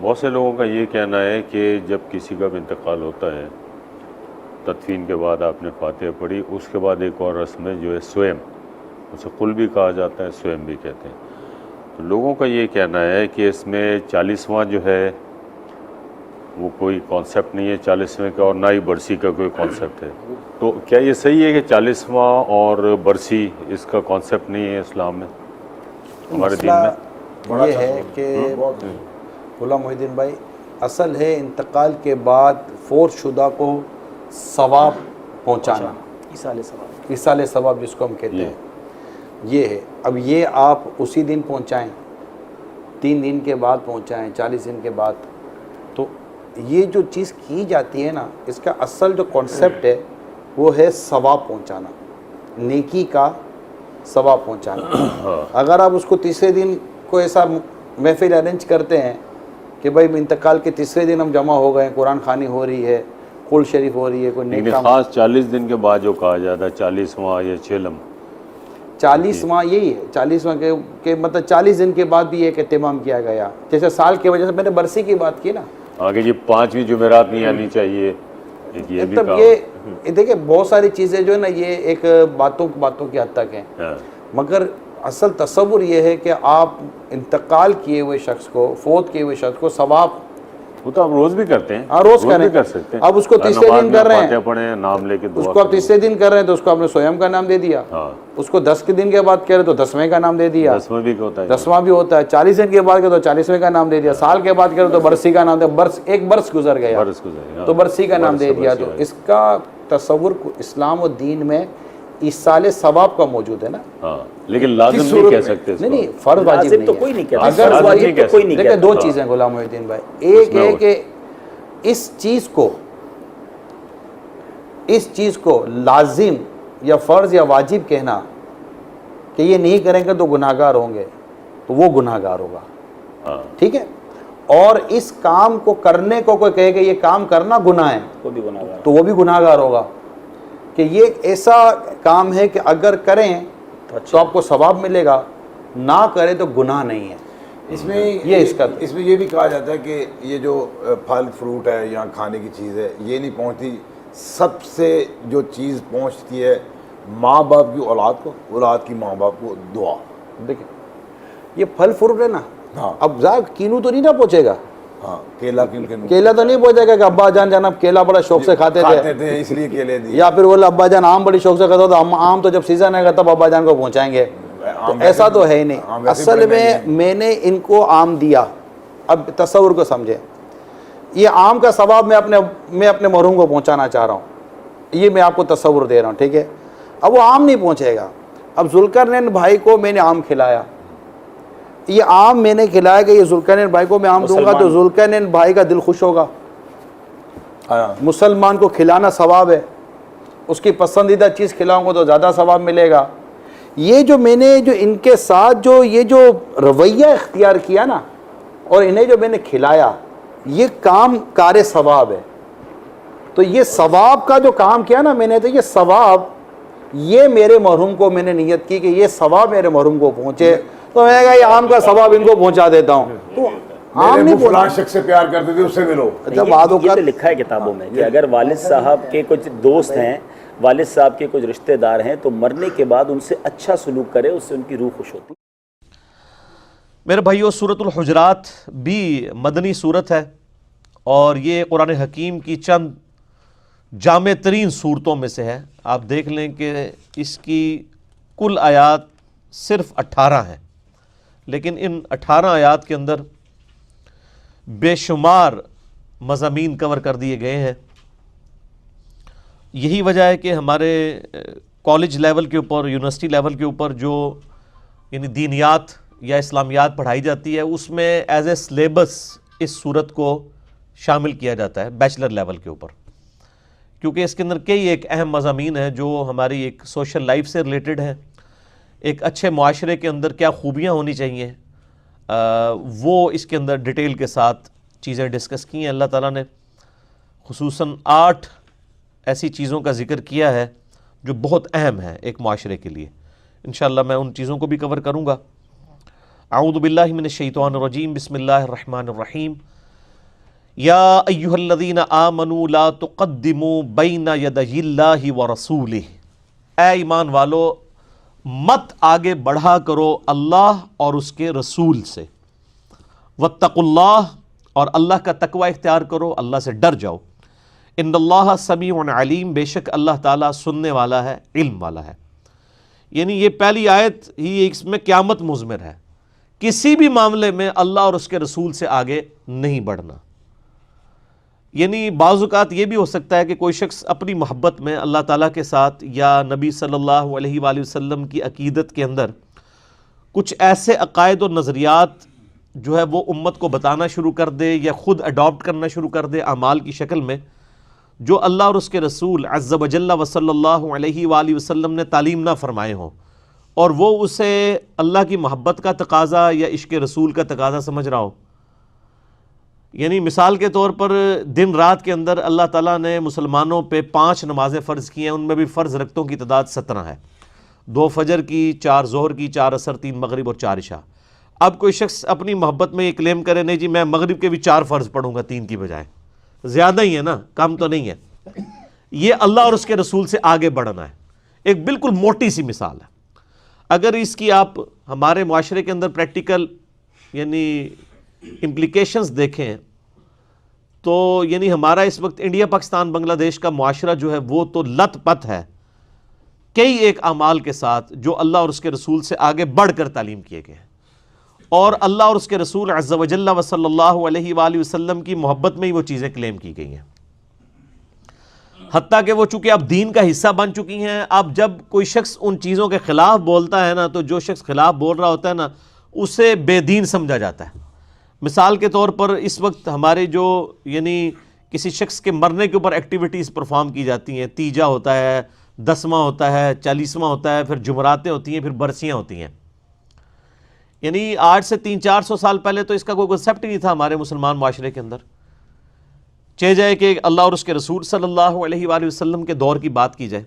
بہت سے لوگوں کا یہ کہنا ہے کہ جب کسی کا بھی انتقال ہوتا ہے، تدفین کے بعد آپ نے فاتحہ پڑھی، اس کے بعد ایک اور رسم ہے جو ہے سویم، اسے قل بھی کہا جاتا ہے، سویم بھی کہتے ہیں۔ تو لوگوں کا یہ کہنا ہے کہ اس میں 40واں جو ہے وہ کوئی کانسیپٹ نہیں ہے 40ویں کا، اور نہ ہی برسی کا کوئی کانسیپٹ ہے۔ تو کیا یہ صحیح ہے کہ 40واں اور برسی اس کا کانسیپٹ نہیں ہے اسلام میں، ہمارے دین میں؟ مسئلہ یہ ہے کہ غلام محی الدین بھائی، اصل ہے انتقال کے بعد فوت شدہ کو ثواب پہنچانا، ایصال ثواب جس کو ہم کہتے ہیں، یہ ہے۔ اب یہ آپ اسی دن پہنچائیں، 3 دن کے بعد پہنچائیں، 40 دن کے بعد، تو یہ جو چیز کی جاتی ہے نا، اس کا اصل جو کانسیپٹ ہے وہ ہے ثواب پہنچانا، نیکی کا ثواب پہنچانا۔ اگر آپ اس کو تیسرے دن کو ایسا محفل ارینج کرتے ہیں کہ بھائی انتقال کے تیسرے دن ہم جمع ہو گئے، قرآن خوانی ہو رہی ہے، قل شریف ہو رہی ہے، کوئی نیک کام، خاص 40 دن کے بعد جو کہا جاتا ہے 40واں یا چہلم، 40واں یہی ہے، 40واں کے مطلب 40 دن کے بعد بھی ایک اہتمام کیا گیا، جیسے سال کی وجہ سے میں نے برسی کی بات کی نا، آگے جی 5ویں جمعرات نہیں آنی چاہیے، یہ بھی مطلب کہا۔ یہ دیکھیں بہت ساری چیزیں جو ہے نا یہ ایک باتوں کی حد تک ہیں، مگر اصل تصور یہ ہے کہ آپ انتقال کیے ہوئے شخص کو، فوت کیے ہوئے شخص کو ثواب، وہ تو آپ روز بھی کرتے ہیں، ہاں روز کریں، بھی کر سکتے ہیں۔ اب اس کو تیسرے دن کر رہے ہیں، فاتحہ پڑھیں، نام لے کے اس دعا کو آپ تیسرے دن کر رہے ہیں تو اس کو آپ نے سویم کا نام دے دیا، اس کو 10 کے دن کے بعد کہہ رہے تو 10ویں کا نام دے دیا، 10واں بھی ہوتا ہے، 10واں بھی ہوتا ہے، 40 دن کے بعد کہے تو 40ویں کا نام دے دیا، سال کے بعد کہہ رہے تو برسی کا نام دیا، ایک برس گزر گیا تو برسی کا نام دے دیا۔ تو اس کا تصور اسلام و دین میں ایصال ثواب کا موجود ہے نا، لیکن لازم نہیں کہہ سکتے، نہیں فرض واجب تو کوئی نہیں کہتا، اگر واجب تو کوئی نہیں دیکھیں کہتا۔ دو چیزیں غلام محی الدین بھائی، ایک ہے کہ اس چیز کو لازم یا فرض یا واجب کہنا کہ یہ نہیں کریں گے تو گناہگار ہوں گے، تو وہ گناہگار ہوگا، ٹھیک ہے، اور اس کام کو کرنے کو کوئی کہے کہ یہ کام کرنا گناہ ہے تو وہ بھی گناہگار ہوگا، کہ یہ ایسا کام ہے کہ اگر کریں تو آپ کو ثواب ملے گا، نہ کریں تو گناہ نہیں ہے۔ اس میں یہ بھی کہا جاتا ہے کہ یہ جو پھل فروٹ ہے یا کھانے کی چیز ہے یہ نہیں پہنچتی، سب سے جو چیز پہنچتی ہے ماں باپ کی اولاد کو، اولاد کی ماں باپ کو دعا۔ دیکھیں یہ پھل فروٹ ہے نا، ہاں اب ظاہر کینو تو نہیں نہ پہنچے گا، ہاں کیلا کیلا تو نہیں پہنچے گا کہ ابا جان جناب کیلا بڑا شوق سے کھاتے تھے اس لیے کیلے دی، یا پھر بولے ابا جان آم بڑی شوق سے کھاتا تھا، آم تو جب سیزن آئے گا تب ابا جان کو پہنچائیں گے، تو ایسا تو ہے ہی نہیں۔ اصل میں نے ان کو آم دیا، اب تصور کو سمجھیں، یہ آم کا ثواب میں اپنے مرحوم کو پہنچانا چاہ رہا ہوں، یہ میں آپ کو تصور دے رہا ہوں، ٹھیک ہے، اب وہ آم نہیں پہنچے گا، اب ذوالقرنین بھائی کو میں نے آم کھلایا، یہ آم میں نے کھلایا کہ یہ ذوالقرنین بھائی کو میں آم دوں گا تو ذوالقرنین بھائی کا دل خوش ہوگا، مسلمان کو کھلانا ثواب ہے، اس کی پسندیدہ چیز کھلاؤں گا تو زیادہ ثواب ملے گا۔ یہ جو میں نے جو ان کے ساتھ جو یہ جو رویہ اختیار کیا نا، اور انہیں جو میں نے کھلایا، یہ کام کار ثواب ہے، تو یہ ثواب کا جو کام کیا نا میں نے، تو یہ ثواب یہ میرے مرحوم کو میں نے نیت کی کہ یہ ثواب میرے مرحوم کو پہنچے، تو میں کہا یہ آم کا ثواب ان کو پہنچا دیتا ہوں، تو میرے ابو فلاں شخص سے پیار کرتے تھے اس سے ملو۔ یہ تو لکھا ہے کتابوں میں کہ اگر والد صاحب کے کچھ دوست ہیں، والد صاحب کے کچھ رشتہ دار ہیں تو مرنے کے بعد ان سے اچھا سلوک کرے، اس سے ان کی روح خوش ہوتی۔ میرے بھائیو، سورۃ الحجرات بھی مدنی سورت ہے، اور یہ قرآن حکیم کی چند جامع ترین صورتوں میں سے ہے۔ آپ دیکھ لیں کہ اس کی کل آیات صرف 18 ہیں، لیکن ان 18 آیات کے اندر بے شمار مضامین کور کر دیے گئے ہیں۔ یہی وجہ ہے کہ ہمارے کالج لیول کے اوپر، یونیورسٹی لیول کے اوپر جو یعنی دینیات یا اسلامیات پڑھائی جاتی ہے، اس میں ایز اے سلیبس اس صورت کو شامل کیا جاتا ہے بیچلر لیول کے اوپر، کیونکہ اس کے اندر کئی ایک اہم مضامین ہیں جو ہماری ایک سوشل لائف سے ریلیٹڈ ہیں، ایک اچھے معاشرے کے اندر کیا خوبیاں ہونی چاہیے، وہ اس کے اندر ڈیٹیل کے ساتھ چیزیں ڈسکس کی ہیں۔ اللہ تعالیٰ نے خصوصاً 8 ایسی چیزوں کا ذکر کیا ہے جو بہت اہم ہیں ایک معاشرے کے لیے۔ انشاءاللہ میں ان چیزوں کو بھی کور کروں گا۔ اعوذ باللہ من الشیطان الرجیم، بسم اللہ الرحمن الرحیم۔ یا ایھا الذین آمنوا لا تقدموا بین یدی اللہ ورسولہ، اے ایمان والو مت آگے بڑھا کرو اللہ اور اس کے رسول سے، واتقوا اللہ، اور اللہ کا تقوی اختیار کرو، اللہ سے ڈر جاؤ، ان اللہ سمیع علیم، بے شک اللہ تعالیٰ سننے والا ہے، علم والا ہے۔ یعنی یہ پہلی آیت ہی اس میں قیامت مضمر ہے، کسی بھی معاملے میں اللہ اور اس کے رسول سے آگے نہیں بڑھنا۔ یعنی بعض اوقات یہ بھی ہو سکتا ہے کہ کوئی شخص اپنی محبت میں اللہ تعالیٰ کے ساتھ یا نبی صلی اللہ علیہ وآلہ وسلم کی عقیدت کے اندر کچھ ایسے عقائد و نظریات جو ہے وہ امت کو بتانا شروع کر دے یا خود اڈاپٹ کرنا شروع کر دے اعمال کی شکل میں، جو اللہ اور اس کے رسول عز و جل و صلی اللہ علیہ وآلہ وسلم نے تعلیم نہ فرمائے ہوں، اور وہ اسے اللہ کی محبت کا تقاضا یا عشق رسول کا تقاضا سمجھ رہا ہو۔ یعنی مثال کے طور پر دن رات کے اندر اللہ تعالیٰ نے مسلمانوں پہ 5 نمازیں فرض کی ہیں، ان میں بھی فرض رکعتوں کی تعداد 17 ہے، 2 فجر کی، 4 ظہر کی، 4 عصر، 3 مغرب اور 4 عشاء۔ اب کوئی شخص اپنی محبت میں یہ کلیم کرے نہیں جی میں مغرب کے بھی 4 فرض پڑھوں گا 3 کی بجائے، زیادہ ہی ہے نا، کم تو نہیں ہے۔ یہ اللہ اور اس کے رسول سے آگے بڑھنا ہے۔ ایک بالکل موٹی سی مثال ہے، اگر اس کی آپ ہمارے معاشرے کے اندر پریکٹیکل یعنی امپلیکیشنز دیکھیں تو یعنی ہمارا اس وقت انڈیا پاکستان بنگلہ دیش کا معاشرہ جو ہے وہ تو لت پت ہے کئی ایک اعمال کے ساتھ جو اللہ اور اس کے رسول سے آگے بڑھ کر تعلیم کیے گئے ہیں، اور اللہ اور اس کے رسول عز و جل و صلی اللہ علیہ وآلہ وسلم کی محبت میں ہی وہ چیزیں کلیم کی گئی ہیں، حتیٰ کہ وہ چونکہ اب دین کا حصہ بن چکی ہیں۔ اب جب کوئی شخص ان چیزوں کے خلاف بولتا ہے نا تو جو شخص خلاف بول رہا ہوتا ہے نا اسے بے دین سمجھا جاتا ہے۔ مثال کے طور پر اس وقت ہمارے جو یعنی کسی شخص کے مرنے کے اوپر ایکٹیویٹیز پرفارم کی جاتی ہیں، تیجا ہوتا ہے، 10واں ہوتا ہے، 40واں ہوتا ہے، پھر جمعراتیں ہوتی ہیں، پھر برسیاں ہوتی ہیں۔ یعنی آج سے 300-400 سال پہلے تو اس کا کوئی کنسیپٹ ہی نہیں تھا ہمارے مسلمان معاشرے کے اندر، چاہے جائے کہ اللہ اور اس کے رسول صلی اللہ علیہ وآلہ وسلم کے دور کی بات کی جائے،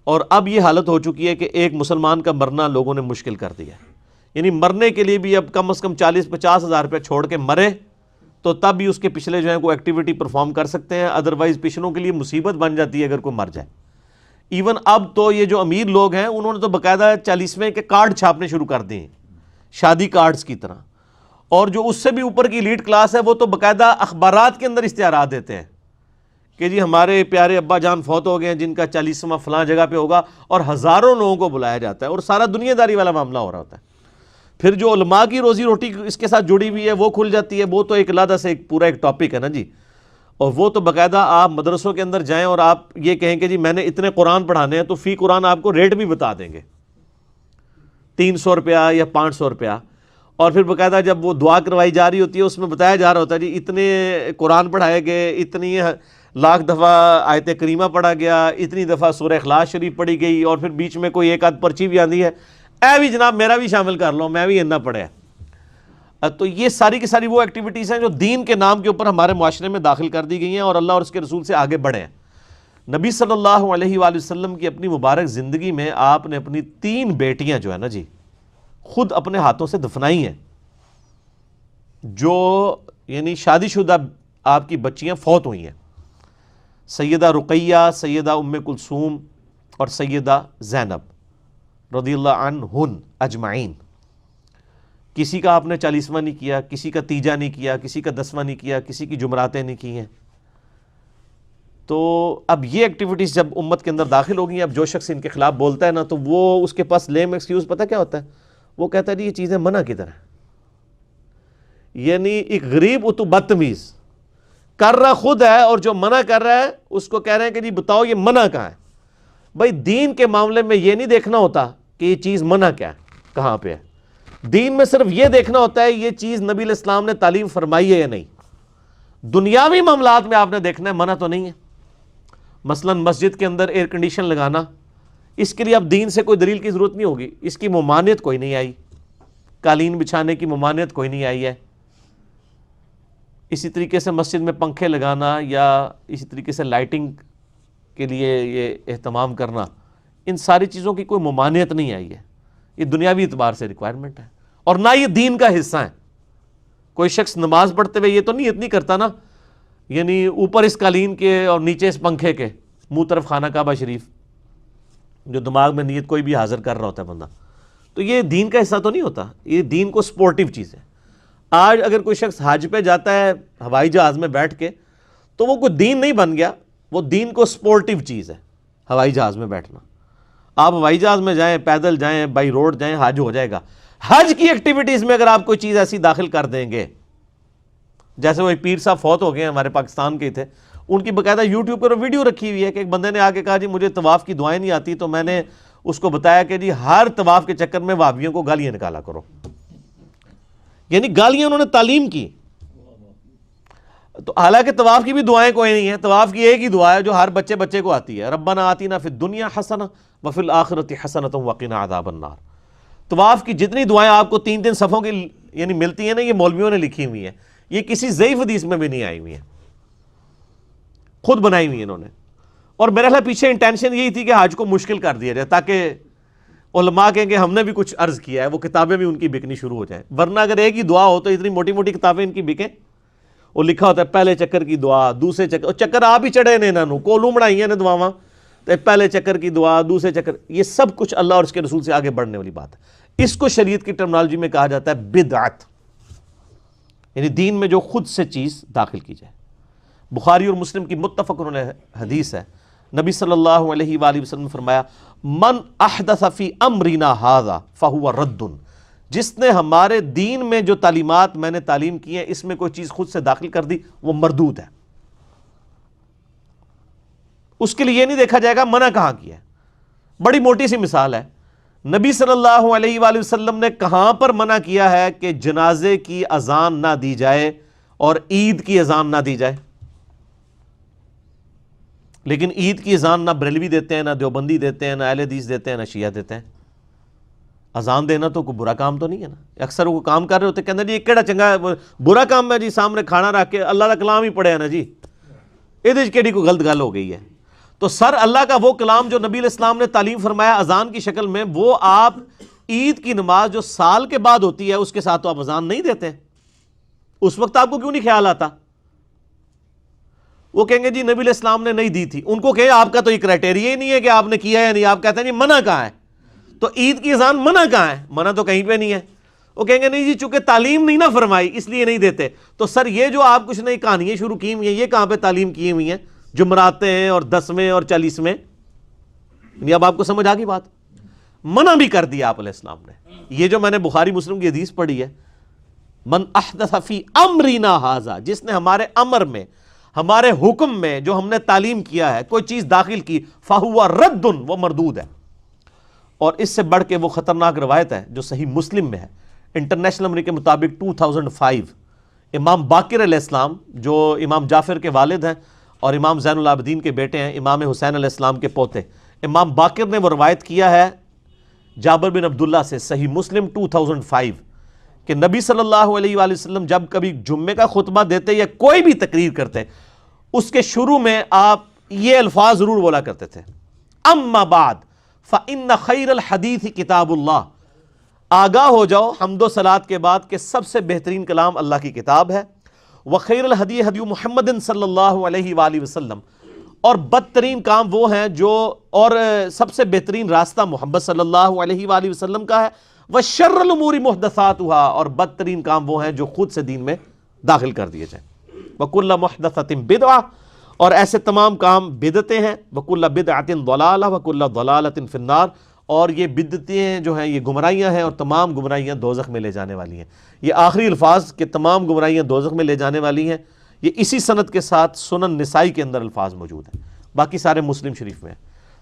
اور اب یہ حالت ہو چکی ہے کہ ایک مسلمان کا مرنا لوگوں نے مشکل کر دیا ہے۔ یعنی مرنے کے لیے بھی اب کم از کم 40-50 ہزار روپے چھوڑ کے مرے تو تب بھی اس کے پچھلے جو ہیں کوئی ایکٹیویٹی پرفارم کر سکتے ہیں، ادروائز پچھلوں کے لیے مصیبت بن جاتی ہے اگر کوئی مر جائے۔ ایون اب تو یہ جو امیر لوگ ہیں انہوں نے تو باقاعدہ 40ویں کے کارڈ چھاپنے شروع کر دیے ہیں، شادی کارڈز کی طرح، اور جو اس سے بھی اوپر کی ایلیٹ کلاس ہے وہ تو باقاعدہ اخبارات کے اندر اشتہارات دیتے ہیں کہ جی ہمارے پیارے ابا جان فوت ہو گئے ہیں جن کا 40واں فلاں جگہ پہ ہوگا، اور ہزاروں لوگوں کو بلایا جاتا ہے اور سارا دنیا داری والا معاملہ ہو رہا ہوتا ہے۔ پھر جو علماء کی روزی روٹی اس کے ساتھ جڑی ہوئی ہے وہ کھل جاتی ہے، وہ تو ایک علیحدہ سے پورا ایک ٹاپک ہے نا جی، اور وہ تو باقاعدہ آپ مدرسوں کے اندر جائیں اور آپ یہ کہیں کہ جی میں نے اتنے قرآن پڑھانے ہیں تو فی قرآن آپ کو ریٹ بھی بتا دیں گے، 300 روپیہ یا 500 روپیہ، اور پھر باقاعدہ جب وہ دعا کروائی جا رہی ہوتی ہے اس میں بتایا جا رہا ہوتا ہے جی اتنے قرآن پڑھائے گئے، اتنی لاکھ دفعہ آیت کریمہ پڑھا گیا، اتنی دفعہ سورہ اخلاص شریف پڑھی گئی، اور پھر بیچ میں کوئی ایک آدھ پرچی بھی آندی ہے، اے بھی جناب میرا بھی شامل کر لو، میں بھی اتنا پڑھا۔ تو یہ ساری کی ساری وہ ایکٹیویٹیز ہیں جو دین کے نام کے اوپر ہمارے معاشرے میں داخل کر دی گئی ہیں اور اللہ اور اس کے رسول سے آگے بڑھے ہیں۔ نبی صلی اللہ علیہ وآلہ وسلم کی اپنی مبارک زندگی میں آپ نے اپنی 3 بیٹیاں جو ہے نا جی خود اپنے ہاتھوں سے دفنائی ہیں، جو یعنی شادی شدہ آپ کی بچیاں فوت ہوئی ہیں، سیدہ رقیہ، سیدہ ام کلثوم اور سیدہ زینب رضی اللہ عنہن اجمعین۔ کسی کا آپ نے 40واں نہیں کیا، کسی کا تیجا نہیں کیا، کسی کا 10واں نہیں کیا، کسی کی جمعراتیں نہیں کی ہیں۔ تو اب یہ ایکٹیویٹیز جب امت کے اندر داخل ہو گئی، اب جو شخص ان کے خلاف بولتا ہے نا تو وہ اس کے پاس لیم ایکسکیوز پتہ کیا ہوتا ہے، وہ کہتا ہے جی یہ چیزیں منع کدھر ہیں، یعنی ایک غریب اتو بدتمیز کر رہا خود ہے اور جو منع کر رہا ہے اس کو کہہ رہے ہیں کہ جی بتاؤ یہ منع کہاں ہے۔ بھائی دین کے معاملے میں یہ نہیں دیکھنا ہوتا کہ یہ چیز منع کیا ہے، کہاں پہ ہے، دین میں صرف یہ دیکھنا ہوتا ہے یہ چیز نبی علیہ السلام نے تعلیم فرمائی ہے یا نہیں۔ دنیاوی معاملات میں آپ نے دیکھنا ہے منع تو نہیں ہے، مثلا مسجد کے اندر ایئر کنڈیشن لگانا، اس کے لیے اب دین سے کوئی دلیل کی ضرورت نہیں ہوگی، اس کی ممانعت کوئی نہیں آئی، قالین بچھانے کی ممانعت کوئی نہیں آئی ہے۔ اسی طریقے سے مسجد میں پنکھے لگانا یا اسی طریقے سے لائٹنگ کے لیے یہ اہتمام کرنا، ان ساری چیزوں کی کوئی ممانعت نہیں آئی ہے، یہ دنیاوی اعتبار سے ریکوائرمنٹ ہے اور نہ یہ دین کا حصہ ہے۔ کوئی شخص نماز پڑھتے ہوئے یہ تو نیت نہیں کرتا نا یعنی اوپر اس قالین کے اور نیچے اس پنکھے کے، منہ طرف خانہ کعبہ شریف، جو دماغ میں نیت کوئی بھی حاضر کر رہا ہوتا ہے بندہ، تو یہ دین کا حصہ تو نہیں ہوتا، یہ دین کو سپورٹیو چیز ہے۔ آج اگر کوئی شخص حج پہ جاتا ہے ہوائی جہاز میں بیٹھ کے، تو وہ کوئی دین نہیں بن گیا، وہ دین کو سپورٹیو چیز ہے ہوائی جہاز میں بیٹھنا۔ آپ ہوائی جہاز میں جائیں، پیدل جائیں، بائی روڈ جائیں، حج ہو جائے گا۔ حج کی ایکٹیویٹیز میں اگر آپ کوئی چیز ایسی داخل کر دیں گے، جیسے وہ ایک پیر صاحب فوت ہو گئے ہیں، ہمارے پاکستان کے تھے، ان کی باقاعدہ یوٹیوب پر ویڈیو رکھی ہوئی ہے کہ ایک بندے نے آ کے کہا جی مجھے طواف کی دعائیں نہیں آتی، تو میں نے اس کو بتایا کہ جی ہر طواف کے چکر میں وہابیوں کو گالیاں نکالا کرو، یعنی گالیاں انہوں نے تعلیم کی۔ تو حالانکہ طواف کی بھی دعائیں کوئی نہیں ہیں، طواف کی ایک ہی دعا ہے جو ہر بچے کو آتی ہے، ربنا آتینا فی الدنیا حسنہ وفی الآخرۃ حسنۃ وقنا عذاب النار۔ طواف کی جتنی دعائیں آپ کو 3 صفحوں کی یعنی ملتی ہیں نا، یہ مولویوں نے لکھی ہوئی ہیں، یہ کسی ضعیف حدیث میں بھی نہیں آئی ہوئی ہیں، خود بنائی ہوئی ہیں انہوں نے۔ اور میرا خیال پیچھے انٹینشن یہی تھی کہ حج کو مشکل کر دیا جائے تاکہ علماء کہیں کہ ہم نے بھی کچھ عرض کیا ہے، وہ کتابیں بھی ان کی بکنی شروع ہو جائیں۔ ورنہ اگر ایک ہی دعا ہو تو اتنی موٹی موٹی کتابیں ان کی بکیں، وہ لکھا ہوتا ہے پہلے چکر کی دعا، دوسرے چکر آپ ہی چڑھے نے انہوں کولوں بنائی ہیں دعاواں، تو پہلے چکر کی دعا، دوسرے چکر، یہ سب کچھ اللہ اور اس کے رسول سے آگے بڑھنے والی بات ہے۔ اس کو شریعت کی ٹرمنالوجی میں کہا جاتا ہے بدعت، یعنی دین میں جو خود سے چیز داخل کی جائے۔ بخاری اور مسلم کی متفق حدیث ہے، نبی صلی اللہ علیہ وآلہ وسلم نے فرمایا من احدث فی امرنا ھذا فہو رد، جس نے ہمارے دین میں جو تعلیمات میں نے تعلیم کی ہیں اس میں کوئی چیز خود سے داخل کر دی، وہ مردود ہے۔ اس کے لیے یہ نہیں دیکھا جائے گا منع کہاں کیا ہے۔ بڑی موٹی سی مثال ہے، نبی صلی اللہ علیہ وآلہ وسلم نے کہاں پر منع کیا ہے کہ جنازے کی اذان نہ دی جائے اور عید کی اذان نہ دی جائے؟ لیکن عید کی اذان نہ بریلوی دیتے ہیں، نہ دیوبندی دیتے ہیں، نہ اہل حدیث دیتے ہیں، نہ شیعہ دیتے ہیں۔ اذان دینا تو کوئی برا کام تو نہیں ہے نا، اکثر وہ کام کر رہے ہوتے کہتے ہیں جی کیڑا چنگا برا کام ہے جی، سامنے کھانا رکھ کے اللہ کا کلام ہی پڑھے نا جی، یہ کیڑی کوئی غلط گل ہو گئی ہے۔ تو سر اللہ کا وہ کلام جو نبی علیہ السلام نے تعلیم فرمایا اذان کی شکل میں، وہ آپ عید کی نماز جو سال کے بعد ہوتی ہے اس کے ساتھ تو آپ اذان نہیں دیتے، اس وقت آپ کو کیوں نہیں خیال آتا؟ وہ کہیں گے جی نبی علیہ السلام نے نہیں دی تھی، ان کو کہیں آپ کا تو یہ کرائٹیریا ہی نہیں ہے کہ آپ نے کیا ہے نہیں، آپ کہتے ہیں جی منع کہاں ہے؟ تو عید کی اذان منع کہاں ہے؟ منع تو کہیں پہ نہیں ہے۔ وہ کہیں گے نہیں جی چونکہ تعلیم نہیں نہ فرمائی اس لیے نہیں دیتے۔ تو سر یہ جو آپ کچھ نئی کہانیاں شروع کی ہوئی ہیں، یہ کہاں پہ تعلیم کی ہوئی ہیں؟ جمعراتیں ہیں اور 10ویں اور 40ویں، یعنی اب آپ کو سمجھ آ گئی بات؟ منع بھی کر دیا آپ علیہ السلام نے۔ یہ جو میں نے بخاری مسلم کی حدیث پڑھی ہے، من احدث فی امرنا ھذا، جس نے ہمارے امر میں، ہمارے حکم میں جو ہم نے تعلیم کیا ہے کوئی چیز داخل کی، فہو رد، وہ مردود ہے۔ اور اس سے بڑھ کے وہ خطرناک روایت ہے جو صحیح مسلم میں ہے، انٹرنیشنل نمبر کے مطابق 2005، امام باقر علیہ السلام جو امام جعفر کے والد ہیں اور امام زین العابدین کے بیٹے ہیں، امام حسین علیہ السلام کے پوتے، امام باقر نے وہ روایت کیا ہے جابر بن عبداللہ سے، صحیح مسلم 2005، کہ نبی صلی اللہ علیہ وآلہ وسلم جب کبھی جمعے کا خطبہ دیتے یا کوئی بھی تقریر کرتے، اس کے شروع میں آپ یہ الفاظ ضرور بولا کرتے تھے، اما بعد فإن خیر الحدیث کتاب اللہ، آگاہ ہو جاؤ حمد و صلات کے بعد کہ سب سے بہترین کلام اللہ کی کتاب ہے، وخیر الہدی ہدی محمد صلی اللہ علیہ وآلہ وسلم، اور بدترین کام وہ ہیں جو، اور سب سے بہترین راستہ محمد صلی اللہ علیہ وآلہ وسلم کا ہے، وشر الامور محدثاتها، اور بدترین کام وہ ہیں جو خود سے دین میں داخل کر دیے جائیں، وکل محدثۃ بدعہ، اور ایسے تمام کام بدعتیں ہیں، وکل بدعۃ ضلالہ وکل ضلالۃ فی النار، اور یہ بدعتیں جو ہیں یہ گمراہیاں ہیں اور تمام گمراہیاں دوزخ میں لے جانے والی ہیں۔ یہ آخری الفاظ کہ تمام گمراہیاں دوزخ میں لے جانے والی ہیں، یہ اسی سند کے ساتھ سنن نسائی کے اندر الفاظ موجود ہیں، باقی سارے مسلم شریف میں ہیں۔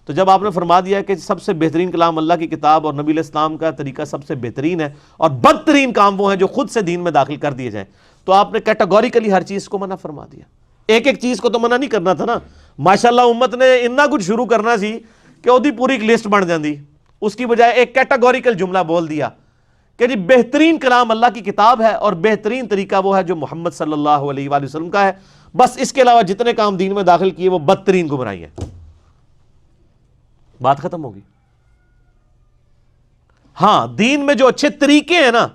تو جب آپ نے فرما دیا کہ سب سے بہترین کلام اللہ کی کتاب اور نبی علیہ السلام کا طریقہ سب سے بہترین ہے، اور بدترین کام وہ ہیں جو خود سے دین میں داخل کر دیے جائیں، تو آپ نے کیٹیگوریکلی ہر چیز کو منع فرما دیا۔ ایک ایک چیز کو تو منع نہیں کرنا تھا نا، ماشاءاللہ امت نے اتنا کچھ شروع کرنا سی کہ وہ پوری ایک لسٹ بن جاندی، اس کی بجائے ایک کیٹیگوریکل جملہ بول دیا کہ جی بہترین کلام اللہ کی کتاب ہے اور بہترین طریقہ وہ ہے جو محمد صلی اللہ علیہ وآلہ وسلم کا ہے، بس اس کے علاوہ جتنے کام دین میں داخل کیے وہ بدترین گمراہی ہے۔ بات ختم ہوگی۔ ہاں دین میں جو اچھے طریقے ہیں نا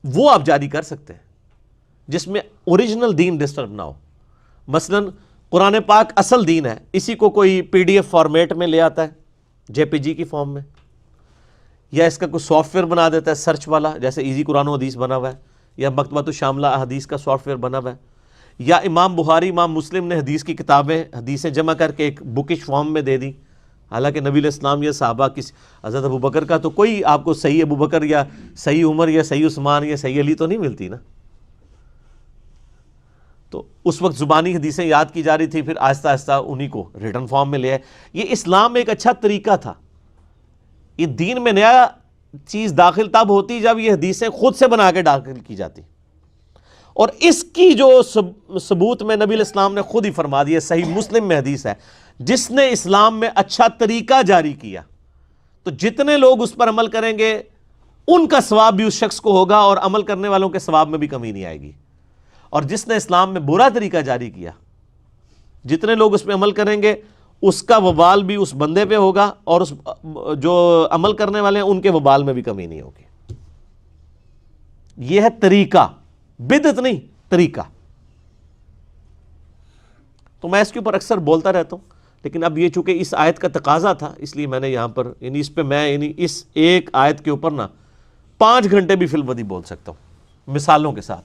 وہ آپ جاری کر سکتے ہیں، جس میں اوریجنل دین ڈسٹرب نہ ہو. مثلا قرآن پاک اصل دین ہے, اسی کو کوئی PDF فارمیٹ میں لے آتا ہے, JPG کی فارم میں, یا اس کا کوئی سافٹ ویئر بنا دیتا ہے سرچ والا, جیسے ایزی قرآن و حدیث بنا ہوا ہے, یا مکتبۃ الشاملہ احادیث کا سافٹ ویئر بنا ہوا ہے, یا امام بخاری امام مسلم نے حدیث کی کتابیں حدیثیں جمع کر کے ایک بکش فارم میں دے دی. حالانکہ نبی علیہ السلام یا صحابہ کی حضرت ابو بکر کا تو کوئی آپ کو صحیح ابو بکر یا صحیح عمر یا صحیح عثمان یا صحیح علی تو نہیں ملتی نا. تو اس وقت زبانی حدیثیں یاد کی جا رہی تھی, پھر آہستہ آہستہ انہی کو ریٹن فارم میں لے آئے. یہ اسلام میں ایک اچھا طریقہ تھا. یہ دین میں نیا چیز داخل تب ہوتی جب یہ حدیثیں خود سے بنا کے داخل کی جاتی, اور اس کی جو ثبوت میں نبی علیہ السلام نے خود ہی فرما دیا. صحیح مسلم میں حدیث ہے, جس نے اسلام میں اچھا طریقہ جاری کیا تو جتنے لوگ اس پر عمل کریں گے ان کا ثواب بھی اس شخص کو ہوگا, اور عمل کرنے والوں کے ثواب میں بھی کمی نہیں آئے گی. اور جس نے اسلام میں برا طریقہ جاری کیا, جتنے لوگ اس پہ عمل کریں گے اس کا وبال بھی اس بندے پہ ہوگا, اور اس جو عمل کرنے والے ہیں ان کے وبال میں بھی کمی نہیں ہوگی. یہ ہے طریقہ, بدعت نہیں, طریقہ. تو میں اس کے اوپر اکثر بولتا رہتا ہوں, لیکن اب یہ چونکہ اس آیت کا تقاضا تھا اس لیے میں نے یہاں پر اس پہ میں اس ایک آیت کے اوپر نا 5 گھنٹے بھی فی البدی بول سکتا ہوں مثالوں کے ساتھ.